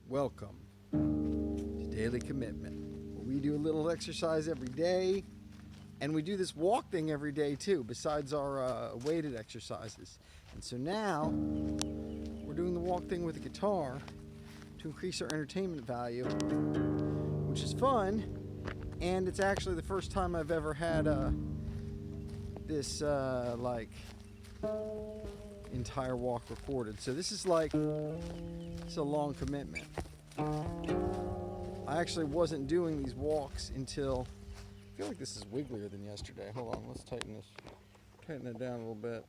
Welcome to Daily Commitment, where we do a little exercise every day, and we do this walk thing every day too, besides our weighted exercises. And so now we're doing the walk thing with a guitar to increase our entertainment value, which is fun, and it's actually the first time I've ever had this entire walk recorded. So this is it's a long commitment. I actually wasn't doing these walks until, I feel like this is wigglier than yesterday. Hold on, let's tighten it down a little bit.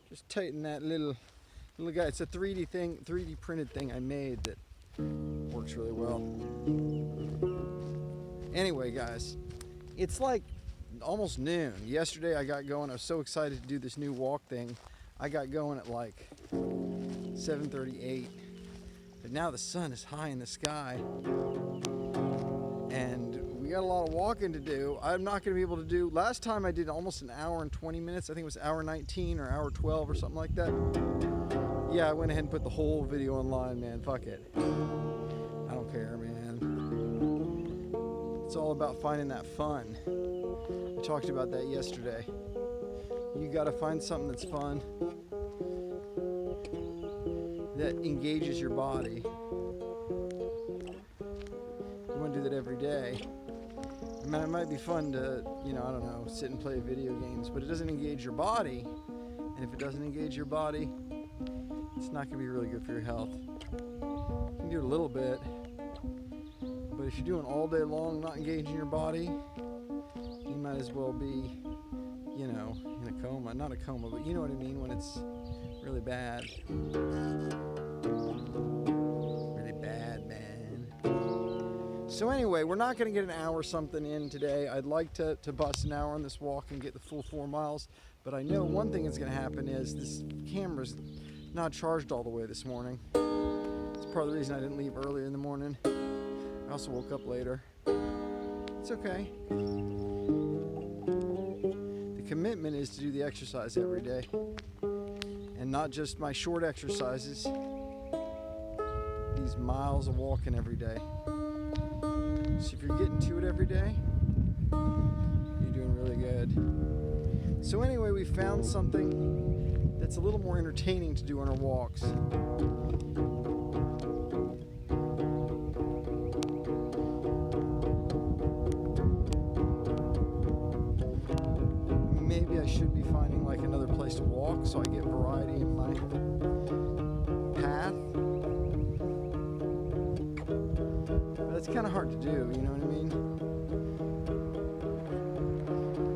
Just tighten that little guy. It's a 3D printed thing I made that works really well. Anyway, guys, it's like almost noon. Yesterday I got going. I was so excited to do this new walk thing. I got going at like 7:38. But now the sun is high in the sky. And we got a lot of walking to do. I'm not going to be able to do. Last time I did almost an hour and 20 minutes. I think it was hour 19 or hour 12 or something like that. Yeah, I went ahead and put the whole video online, man. Fuck it. I don't care, man. It's all about finding that fun. I talked about that yesterday. You got to find something that's fun, that engages your body. You want to do that every day. I mean, it might be fun to, I don't know, sit and play video games, but it doesn't engage your body. And if it doesn't engage your body, it's not going to be really good for your health. You can do it a little bit, but if you're doing all day long not engaging your body, you might as well be, in a coma. Not a coma, but you know what I mean, when it's really bad. Really bad, man. So anyway, we're not going to get an hour something in today. I'd like to bust an hour on this walk and get the full 4 miles. But I know one thing that's going to happen is this camera's not charged all the way this morning. It's part of the reason I didn't leave earlier in the morning. I also woke up later. It's okay. The commitment is to do the exercise every day. And not just my short exercises. These miles of walking every day. So if you're getting to it every day, you're doing really good. So anyway, we found something that's a little more entertaining to do on our walks. Maybe I should be finding like another place to walk so I get variety in my path. But that's kind of hard to do, you know what I mean?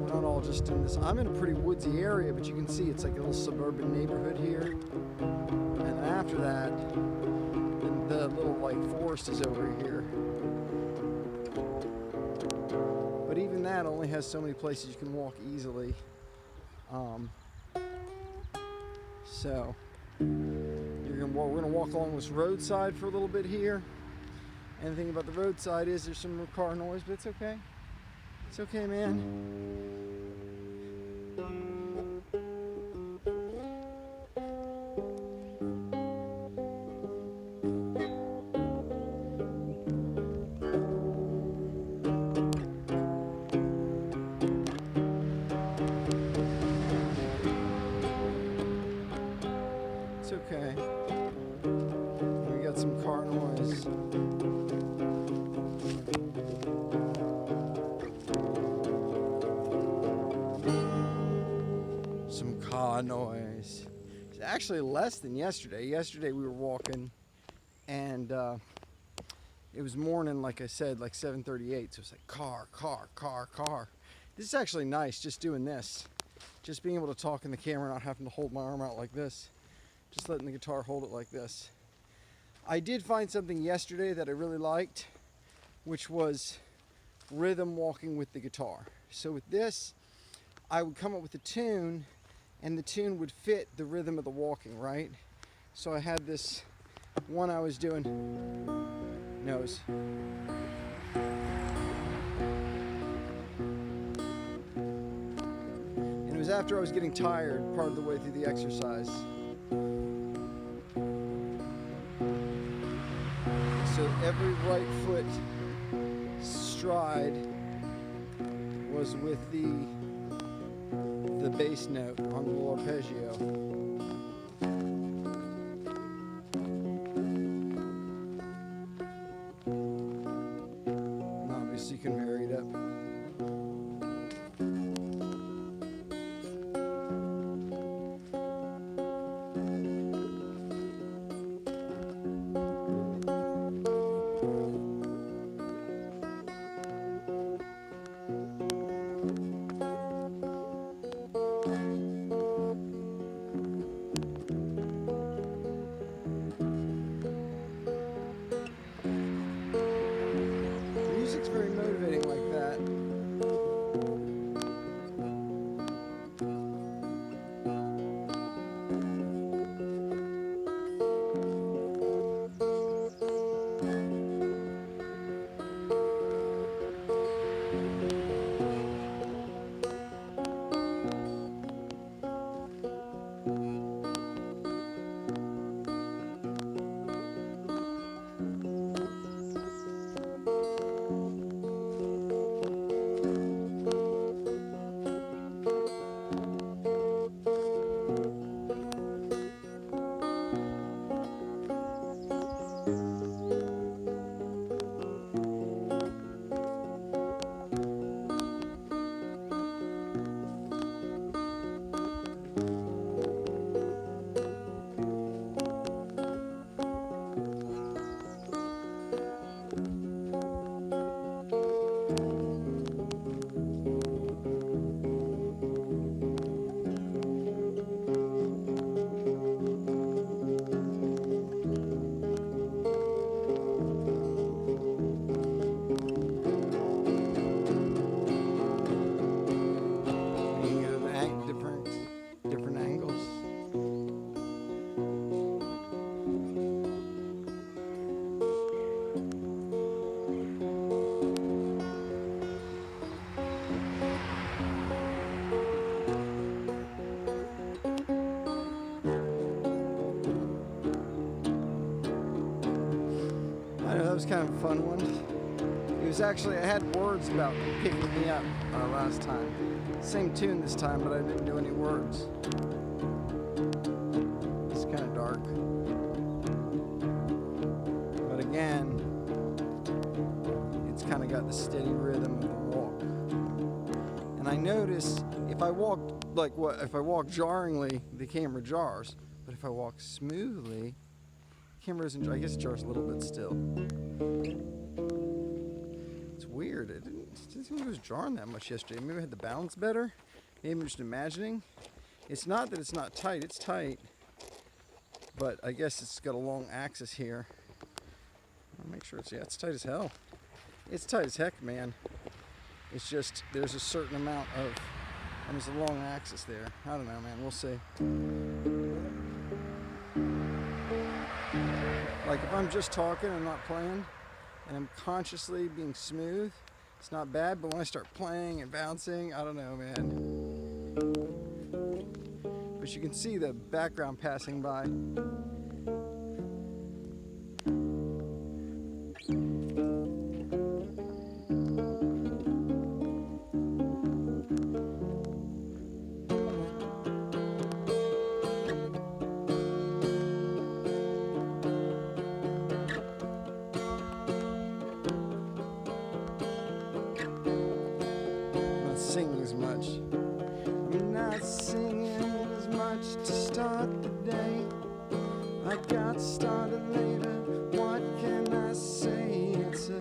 We're not all just in this. I'm in a pretty woodsy area, but you can see it's like a little suburban neighborhood here. And after that, the little forest is over here. But even that only has so many places you can walk easily. So we're gonna walk along this roadside for a little bit here. And the thing about the roadside is there's some car noise, but it's okay. It's okay, man. It's okay. We got some car noise. Some car noise. It's actually less than yesterday. Yesterday we were walking and it was morning, like I said, like 7:38. So it's like car. This is actually nice, just doing this. Just being able to talk in the camera, not having to hold my arm out like this. Just letting the guitar hold it like this. I did find something yesterday that I really liked, which was rhythm walking with the guitar. So with this, I would come up with a tune, and the tune would fit the rhythm of the walking, right? So I had this one I was doing, nose. And it was after I was getting tired, part of the way through the exercise. So every right foot stride was with the bass note on the arpeggio. Obviously you can vary it up. Music's very motivating like that. Different angles. I know that was kind of a fun one. It was actually, I had words about picking me up last time. Same tune this time, but I didn't do any words. It's kind of dark. But again, it's kind of got the steady rhythm of the walk. And I notice if I walk if I walk jarringly, the camera jars. But if I walk smoothly, the camera isn't, I guess it jars a little bit still. It's weird. It didn't seem like it was jarring that much yesterday. Maybe I had the balance better. Maybe I'm just imagining. It's not that it's not tight. It's tight. But I guess it's got a long axis here. I'll make sure it's tight as hell. It's tight as heck, man. It's just, there's a certain amount of, and there's a long axis there. I don't know, man. We'll see. Like if I'm just talking and not playing, and I'm consciously being smooth, it's not bad, but when I start playing and bouncing, I don't know, man. But you can see the background passing by. Singing as much. I'm not singing as much to start the day. I got started later. What can I say? It's a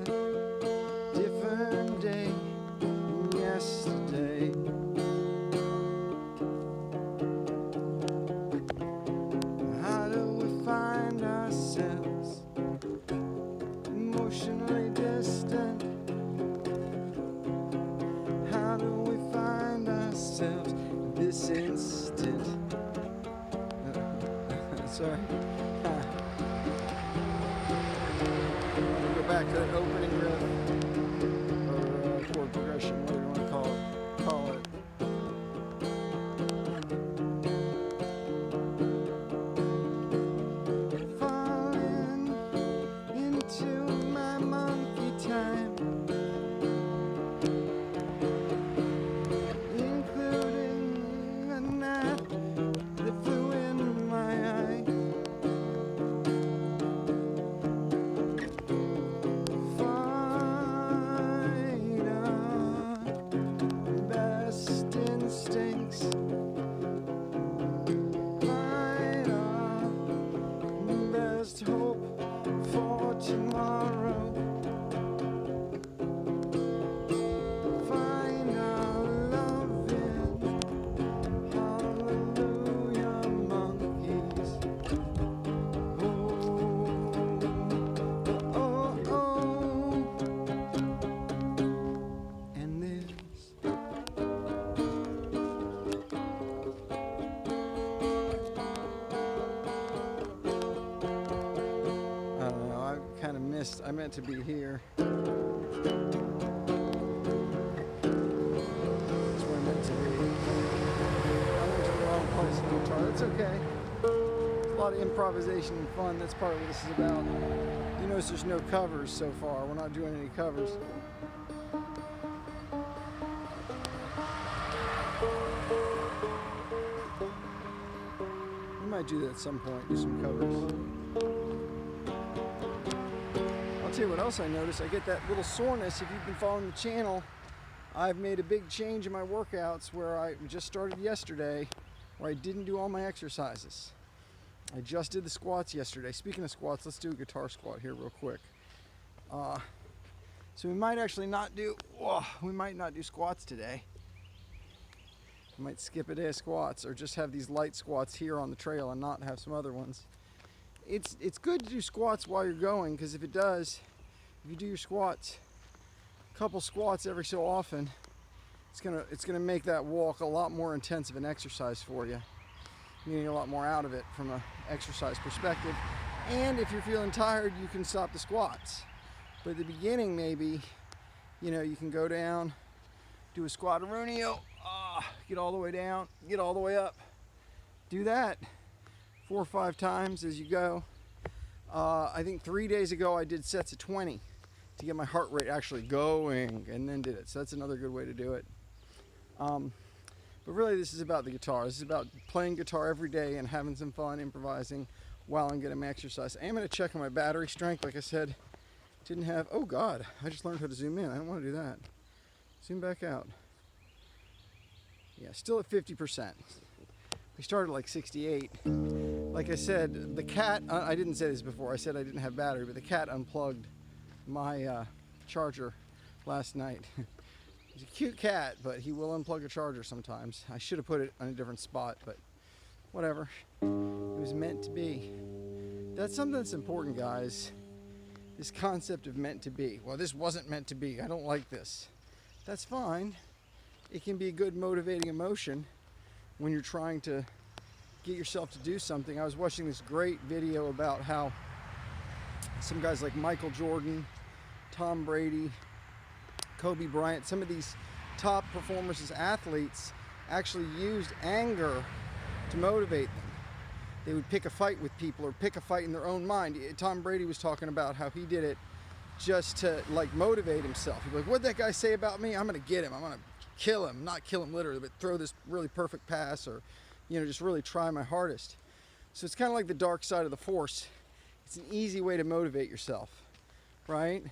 different day than yesterday. How do we find ourselves emotionally distant? How do we find ourselves this instant? Sorry. I'm gonna go back to that opening riff, or chord progression, whatever you want to call it. Falling into tomorrow. Final loving, hallelujah, monkeys. Oh, oh, oh, and this. I meant to be here. That's where I meant to be. I went to the wrong place in the guitar. That's okay. It's a lot of improvisation and fun. That's part of what this is about. You notice there's no covers so far. We're not doing any covers. We might do that at some point, do some covers. I'll tell you what else I noticed. I get that little soreness. If you've been following the channel, I've made a big change in my workouts where I just started yesterday, where I didn't do all my exercises. I just did the squats yesterday. Speaking of squats, let's do a guitar squat here real quick. So we might actually not do, we might not do squats today. We might skip a day of squats or just have these light squats here on the trail and not have some other ones. It's good to do squats while you're going, because if you do your squats, a couple squats every so often, it's gonna make that walk a lot more intense of an exercise for you. You're getting a lot more out of it from an exercise perspective. And if you're feeling tired, you can stop the squats. But at the beginning, maybe, you can go down, do a squat-a-roonio, get all the way down, get all the way up. Do that 4 or 5 times as you go. I think 3 days ago I did sets of 20 to get my heart rate actually going, and then did it. So that's another good way to do it. But really this is about the guitar. This is about playing guitar every day and having some fun improvising while I'm getting my exercise. I am going to check on my battery strength. Like I said, didn't have, oh God, I just learned how to zoom in. I don't want to do that. Zoom back out. Yeah, still at 50%. We started like 68. Like I said, the cat, I didn't say this before, I said I didn't have battery, but the cat unplugged my charger last night. He's a cute cat, but he will unplug a charger sometimes. I should have put it on a different spot, but whatever. It was meant to be. That's something that's important, guys. This concept of meant to be. Well, this wasn't meant to be. I don't like this. That's fine. It can be a good motivating emotion when you're trying to get yourself to do something. I was watching this great video about how some guys like Michael Jordan, Tom Brady, Kobe Bryant, some of these top performers as athletes actually used anger to motivate them. They would pick a fight with people or pick a fight in their own mind. Tom Brady was talking about how he did it just to like motivate himself. He'd be like, what'd that guy say about me? I'm gonna get him. I'm gonna kill him. Not kill him literally, but throw this really perfect pass, or just really try my hardest. So it's kind of like the dark side of the force. It's an easy way to motivate yourself, right?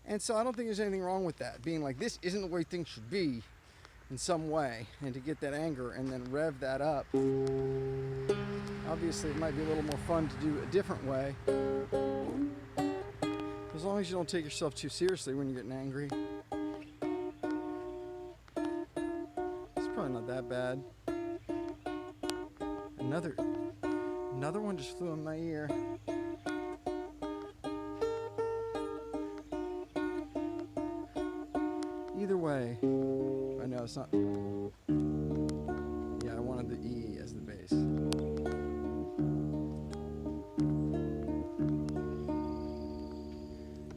And so I don't think there's anything wrong with that, being like, this isn't the way things should be in some way, and to get that anger and then rev that up. Obviously it might be a little more fun to do a different way, as long as you don't take yourself too seriously when you're getting angry. It's probably not that bad. Another one just flew in my ear. Either way, I know it's not. Yeah, I wanted the E as the bass.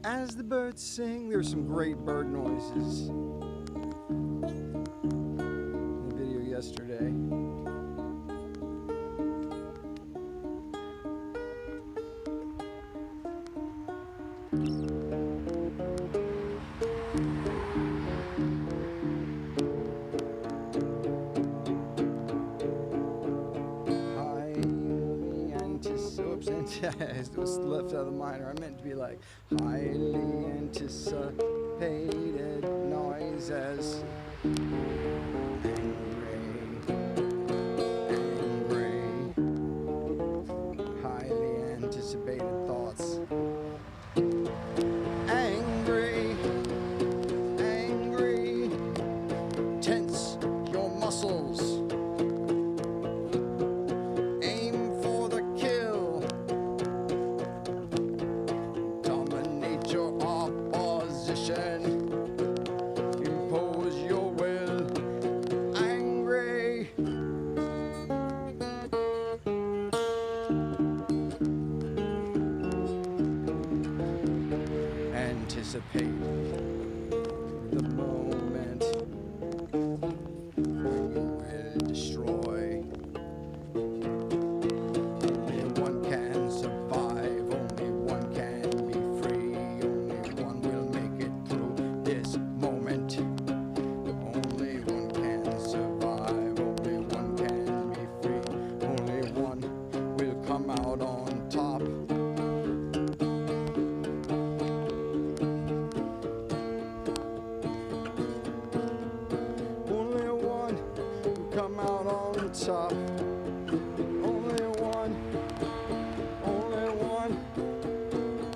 As the birds sing, there's some great bird noises in the video yesterday. It was left out of the minor. I meant to be like highly anticipated noises. Angry, highly anticipated thoughts. nation. Impose your will, angry. Anticipate the moment when you will destroy. Only one can survive, only one can be free, only one will make it through this moment. Only one can survive, only one can be free, only one will come out on top. Only one will come out on top. Only one, only one,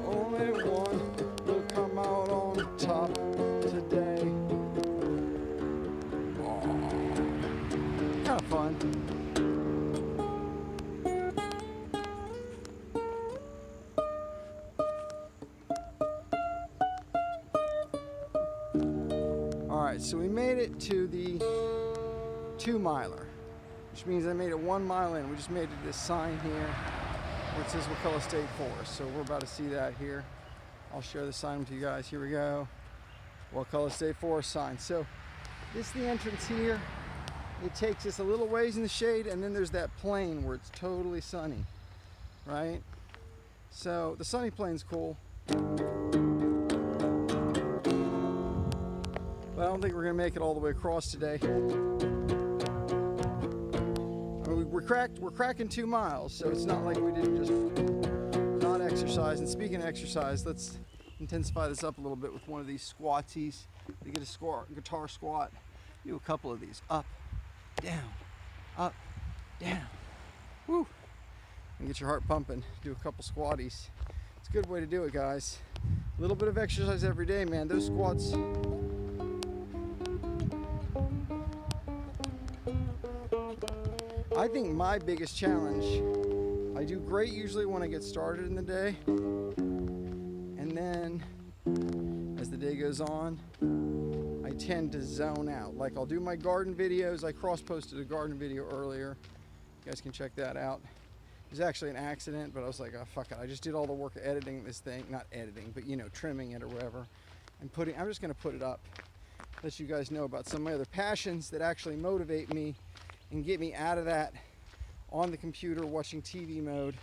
only one will come out on top today. Kind of fun. All right, so we made it to the 2-miler, which means I made it 1 mile in. We just made it this sign here where it says Wakulla State Forest. So we're about to see that here. I'll share the sign with you guys. Here we go. Wakulla State Forest sign. So this is the entrance here. It takes us a little ways in the shade, and then there's that plain where it's totally sunny, right? So the sunny plain's cool. But I don't think we're gonna make it all the way across today. I mean, we're cracking 2 miles, so it's not like we didn't just not exercise. And speaking of exercise, let's intensify this up a little bit with one of these squatsies. You get a guitar squat. Do a couple of these. Up, down, up, down. Woo! And get your heart pumping. Do a couple squatties. It's a good way to do it, guys. A little bit of exercise every day, man. Those squats. I think my biggest challenge, I do great usually when I get started in the day, and then as the day goes on, I tend to zone out. Like I'll do my garden videos. I cross-posted a garden video earlier. You guys can check that out. It was actually an accident, but I was like, oh, fuck it. I just did all the work of editing this thing, not editing, but you know, trimming it or whatever, and I'm just gonna put it up, let you guys know about some of my other passions that actually motivate me and get me out of that on the computer watching TV mode,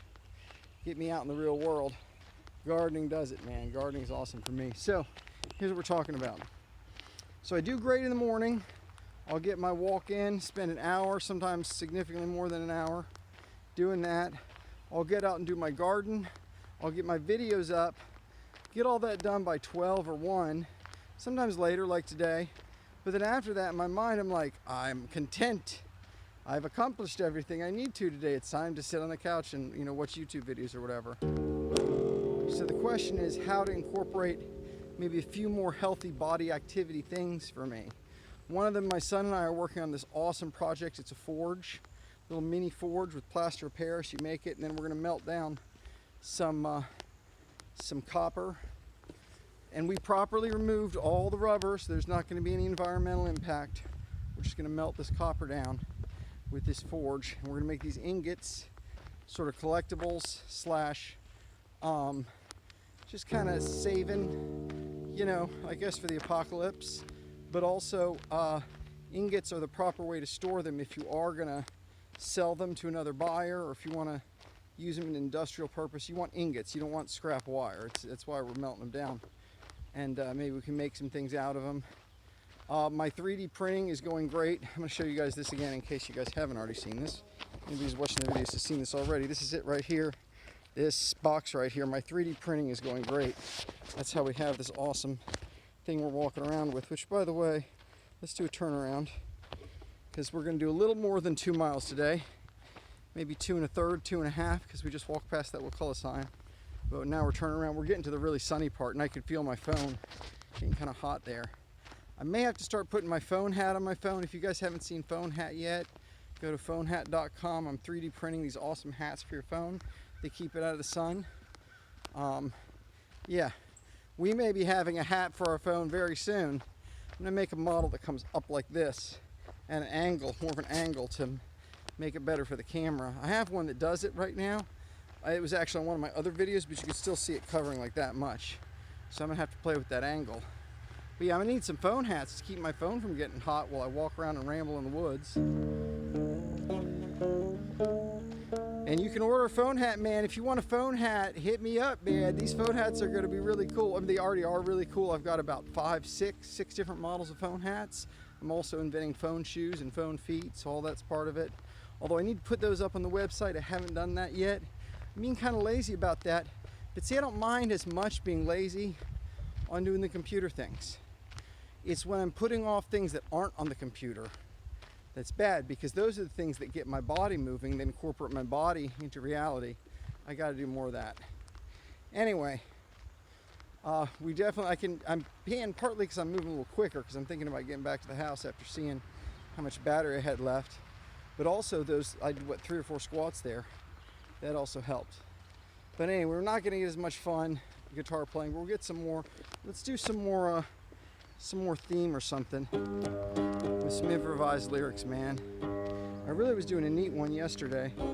get me out in the real world. Gardening does it, man. Gardening is awesome for me. So here's what we're talking about. So I do great in the morning. I'll get my walk in, spend an hour, sometimes significantly more than an hour doing that. I'll get out and do my garden. I'll get my videos up, get all that done by 12 or 1, sometimes later like today. But then after that, in my mind, I'm like, I'm content. I've accomplished everything I need to today. It's time to sit on the couch and, you know, watch YouTube videos or whatever. So the question is how to incorporate maybe a few more healthy body activity things for me. One of them, my son and I are working on this awesome project. It's a forge, little mini forge with plaster of Paris. You make it, and then we're gonna melt down some copper. And we properly removed all the rubber, so there's not gonna be any environmental impact. We're just gonna melt this copper down with this forge, and we're gonna make these ingots, sort of collectibles slash just kind of saving, you know, I guess for the apocalypse, but also ingots are the proper way to store them if you are gonna sell them to another buyer, or if you want to use them in industrial purpose. You want ingots, you don't want scrap wire. That's why we're melting them down, and maybe we can make some things out of them. My 3D printing is going great. I'm going to show you guys this again in case you guys haven't already seen this. Anybody's watching the videos has seen this already. This is it right here. This box right here. My 3D printing is going great. That's how we have this awesome thing we're walking around with, which, by the way, let's do a turnaround because we're going to do a little more than 2 miles today. Maybe 2 1/3, 2 1/2, because we just walked past that Wakulla sign. But now we're turning around. We're getting to the really sunny part, and I could feel my phone getting kind of hot there. I may have to start putting my phone hat on my phone. If you guys haven't seen Phone Hat yet, go to phonehat.com. I'm 3D printing these awesome hats for your phone. They keep it out of the sun. Yeah, we may be having a hat for our phone very soon. I'm gonna make a model that comes up like this, and an angle, more of an angle to make it better for the camera. I have one that does it right now. It was actually on one of my other videos, but you can still see it covering like that much. So I'm gonna have to play with that angle. But yeah, I'm gonna need some phone hats to keep my phone from getting hot while I walk around and ramble in the woods. And you can order a phone hat, man. If you want a phone hat, hit me up, man. These phone hats are gonna be really cool. I mean, they already are really cool. I've got about six different models of phone hats. I'm also inventing phone shoes and phone feet, so all that's part of it. Although I need to put those up on the website. I haven't done that yet. I'm being kind of lazy about that. But see, I don't mind as much being lazy on doing the computer things. It's when I'm putting off things that aren't on the computer that's bad, because those are the things that get my body moving, that incorporate my body into reality. I got to do more of that. Anyway, I'm peeing partly because I'm moving a little quicker, because I'm thinking about getting back to the house after seeing how much battery I had left. But also I did 3 or 4 squats there. That also helped. But anyway, we're not going to get as much fun guitar playing. We'll get some more. Let's do some more theme or something with some improvised lyrics, man. I really was doing a neat one yesterday. I'm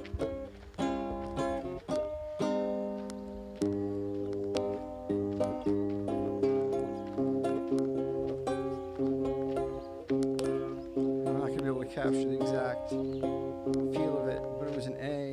not going to be able to capture the exact feel of it, but it was an A.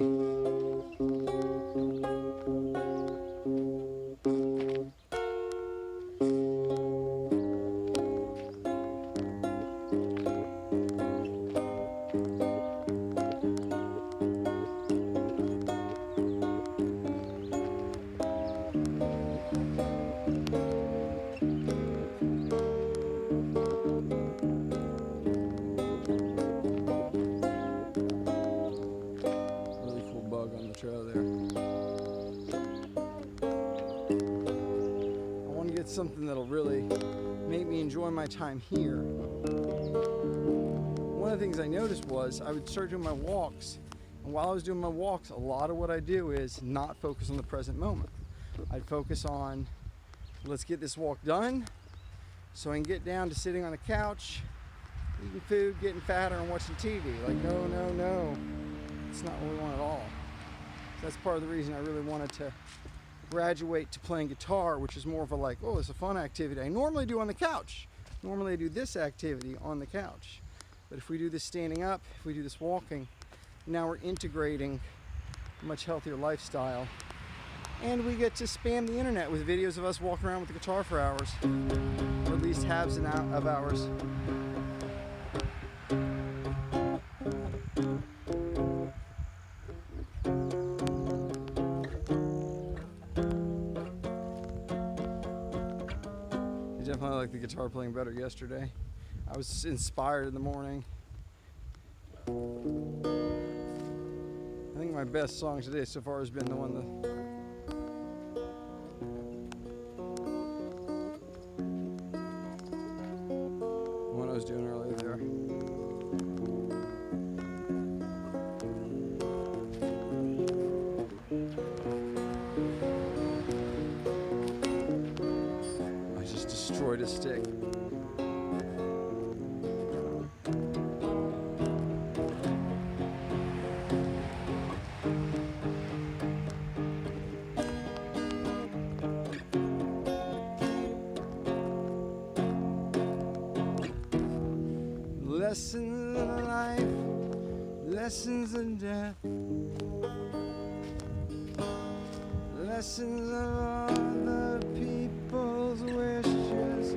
Trail there. I want to get something that'll really make me enjoy my time here. One of the things I noticed was I would start doing my walks, and while I was doing my walks, a lot of what I do is not focus on the present moment. I'd focus on, let's get this walk done so I can get down to sitting on the couch, eating food, getting fatter, and watching TV. Like, no. It's not what we want at all. That's part of the reason I really wanted to graduate to playing guitar, which is more of a like, oh, it's a fun activity I normally do on the couch. Normally I do this activity on the couch. But if we do this standing up, if we do this walking, now we're integrating a much healthier lifestyle. And we get to spam the internet with videos of us walking around with the guitar for hours, or at least halves of hours. Definitely like the guitar playing better yesterday. I was inspired in the morning. I think my best song today so far has been the one I was doing earlier there. Destroyed a stick. Lessons of life, lessons of death, lessons of all the people's wishes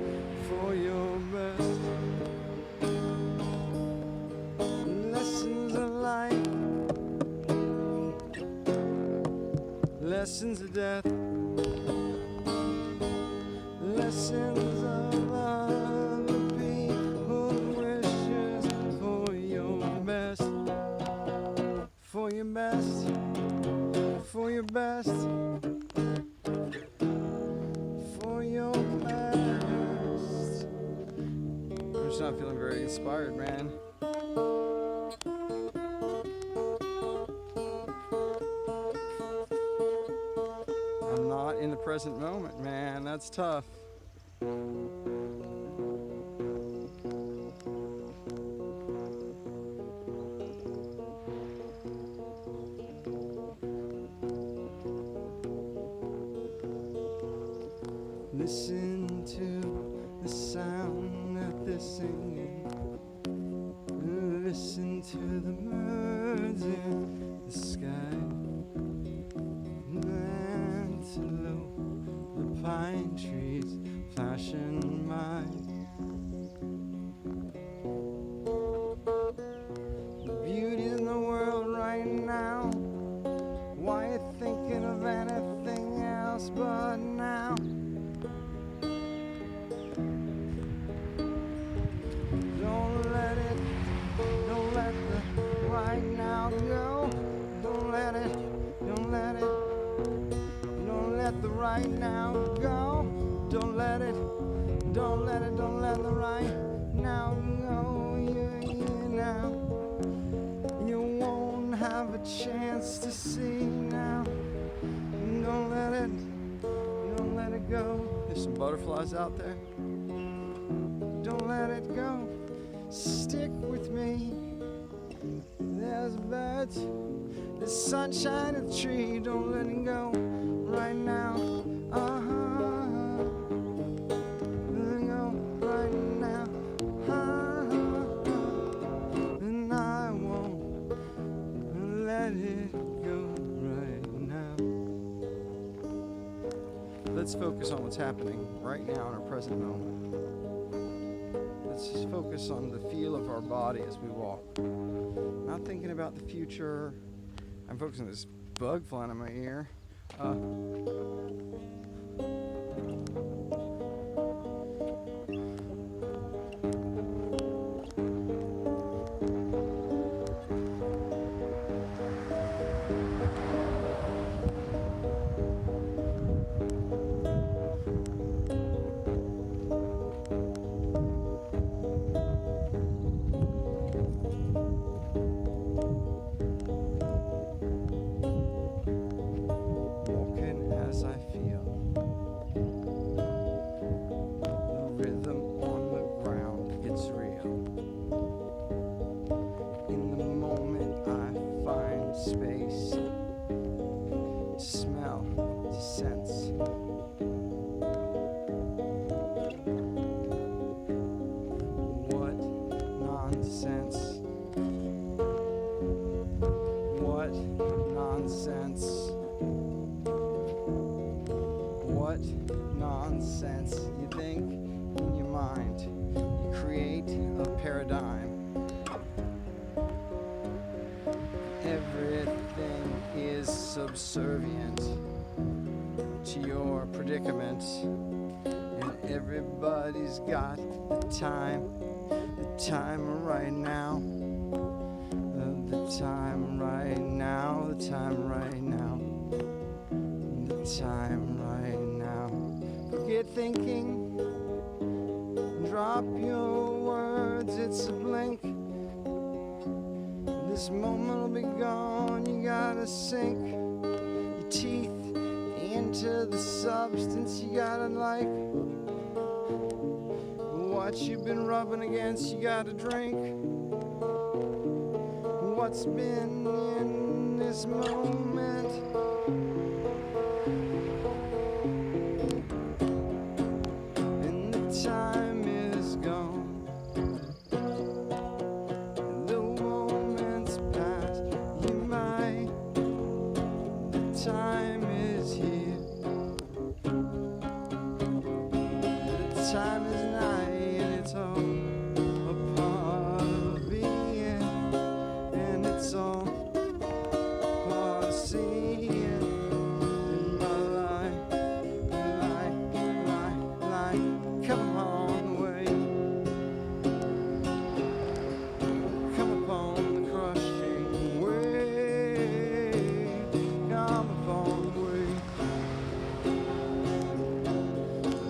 for your best. Lessons of life, lessons of death, lessons of all the people's wishes for your best, for your best, for your best. I'm just not feeling very inspired, man. I'm not in the present moment, man. that's tough. Listen to the sound that they're singing. Listen to the birds in the sky. Antelope, the pine trees flashing by. The beauty in the world right now. Why you thinking of anything else but now? Don't let the right now go. Don't let the right now go. Don't let the right now go. Yeah, now. You won't have a chance to see now. Don't let it go. There's some butterflies out there. Don't let it go. Stick with me. There's birds, there's sunshine in the tree. Don't let it go right now. Let it go right now. And I won't let it go right now. Let's focus on what's happening right now in our present moment. Let's just focus on the feel of our body as we walk. Not thinking about the future. I'm focusing on this bug flying in my ear. Space, smell, sense. What nonsense. What nonsense. What nonsense. You think in your mind. You create a paradigm. Everything is subservient to your predicament, and everybody's got the time right now, the time right now, the time right now, the time right now. Forget thinking, drop your words, it's a blink. This moment will be gone, you gotta sink your teeth into the substance. You gotta like what you've been rubbing against, you gotta drink what's been in this moment. And the time is gone. Time is here. The time is nigh, and it's all a part of being, and it's all part of seeing. In my life, come on the way, come upon the crushing way, come upon the way,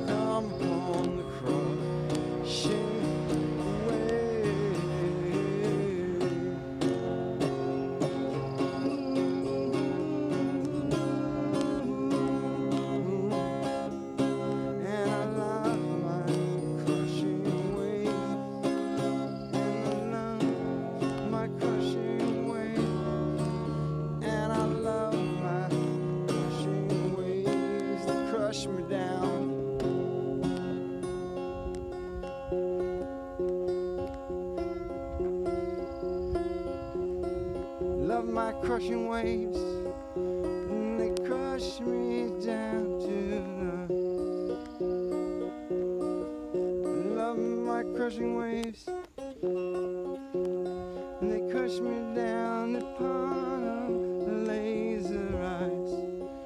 come upon the cross. crushing waves, and they crush me down to the love my crushing waves, and they crush me down upon the laser eyes,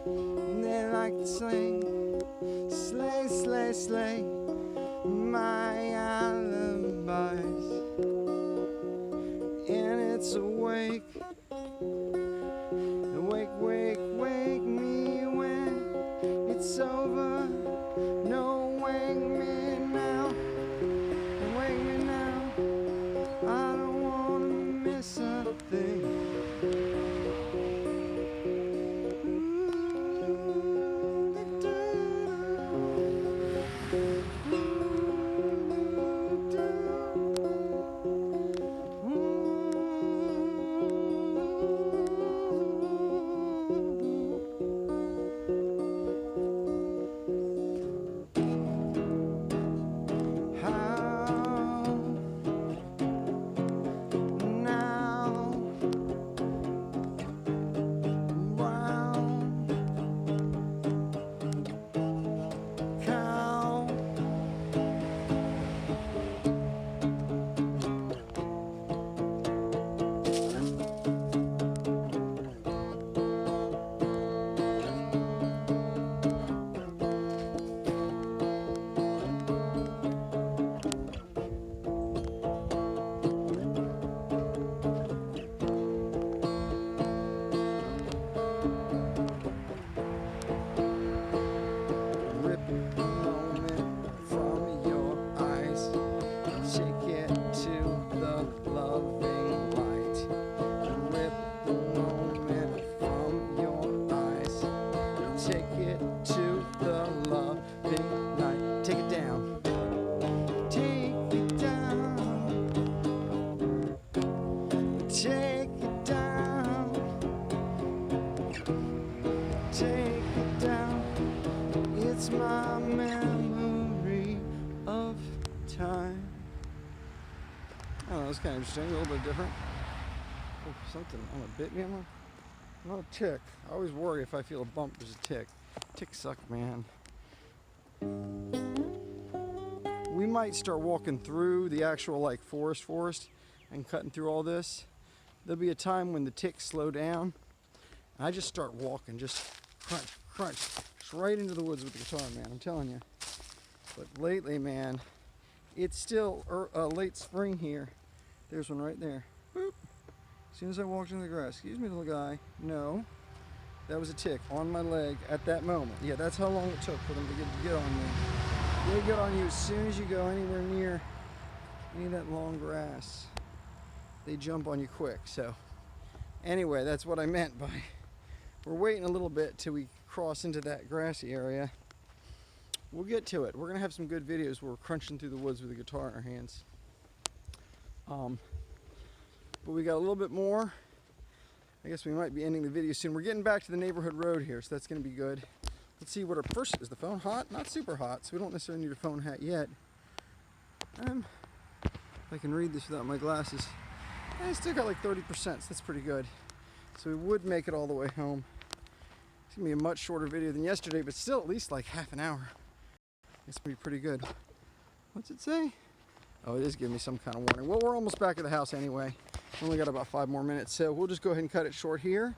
and they like to sling, slay, slay, slay my alibis, and it's awake. Wake, wake, wake me when it's over. No, wake me now. Wake me now. I don't wanna miss a thing. It's my memory of time. I don't know, it's kind of interesting, a little bit different. Oh, something bit me. Not a tick. I always worry if I feel a bump, there's a tick. Ticks suck, man. We might start walking through the actual like forest and cutting through all this. There'll be a time when the ticks slow down. And I just start walking, just crunch, crunch. Right into the woods with the guitar, man, I'm telling you. But lately, man, it's still late spring here. There's one right there. Boop. As soon as I walked into the grass, excuse me, little guy. No, that was a tick on my leg at that moment. Yeah, that's how long it took for them to get on me. They get on you as soon as you go anywhere near any of that long grass. They jump on you quick. So anyway, that's what I meant by we're waiting a little bit till we cross into that grassy area. We'll get to it. We're gonna have some good videos where we're crunching through the woods with a guitar in our hands. But we got a little bit more. I guess we might be ending the video soon. We're getting back to the neighborhood road here, so that's gonna be good. Let's see what our first is. The phone hot? Not super hot, so we don't necessarily need a phone hat yet. If I can read this without my glasses. I still got like 30%, so that's pretty good. So we would make it all the way home. It's gonna be a much shorter video than yesterday, but still at least like half an hour. It's gonna be pretty good. What's it say? Oh, it is giving me some kind of warning. Well, we're almost back at the house anyway. We only got about 5 more minutes, so we'll just go ahead and cut it short here,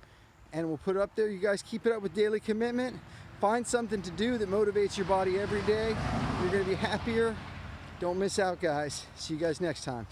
and we'll put it up there. You guys keep it up with daily commitment. Find something to do that motivates your body every day. You're gonna be happier. Don't miss out, guys. See you guys next time.